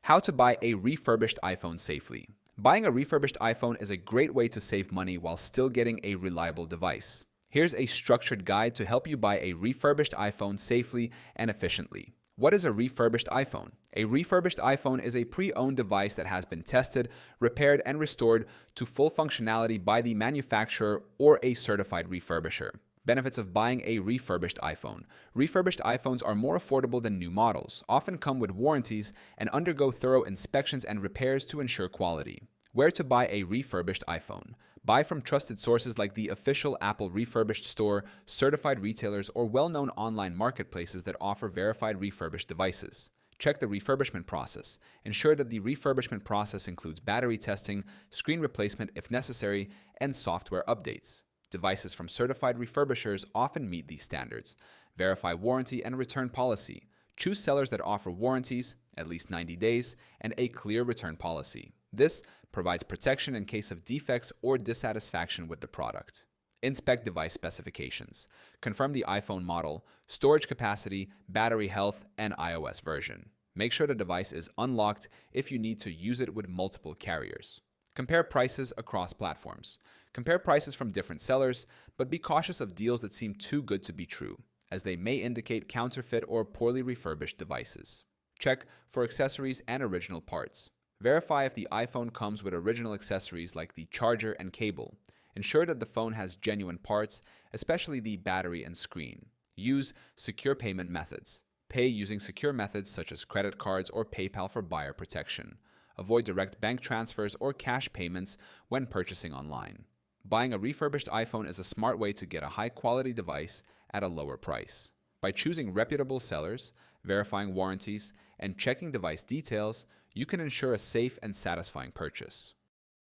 How to buy a refurbished iPhone safely. Buying a refurbished iPhone is a great way to save money while still getting a reliable device. Here's a structured guide to help you buy a refurbished iPhone safely and efficiently. What is a refurbished iPhone? A refurbished iPhone is a pre-owned device that has been tested, repaired, and restored to full functionality by the manufacturer or a certified refurbisher. Benefits of buying a refurbished iPhone. Refurbished iPhones are more affordable than new models, often come with warranties, and undergo thorough inspections and repairs to ensure quality. Where to buy a refurbished iPhone. Buy from trusted sources like the official Apple Refurbished Store, certified retailers, or well-known online marketplaces that offer verified refurbished devices. Check the refurbishment process. Ensure that the refurbishment process includes battery testing, screen replacement if necessary, and software updates. Devices from certified refurbishers often meet these standards. Verify warranty and return policy. Choose sellers that offer warranties, at least 90 days, and a clear return policy. This provides protection in case of defects or dissatisfaction with the product. Inspect device specifications. Confirm the iPhone model, storage capacity, battery health, and iOS version. Make sure the device is unlocked if you need to use it with multiple carriers. Compare prices across platforms. Compare prices from different sellers, but be cautious of deals that seem too good to be true, as they may indicate counterfeit or poorly refurbished devices. Check for accessories and original parts. Verify if the iPhone comes with original accessories like the charger and cable. Ensure that the phone has genuine parts, especially the battery and screen. Use secure payment methods. Pay using secure methods such as credit cards or PayPal for buyer protection. Avoid direct bank transfers or cash payments when purchasing online. Buying a refurbished iPhone is a smart way to get a high-quality device at a lower price. By choosing reputable sellers, verifying warranties, and checking device details, you can ensure a safe and satisfying purchase.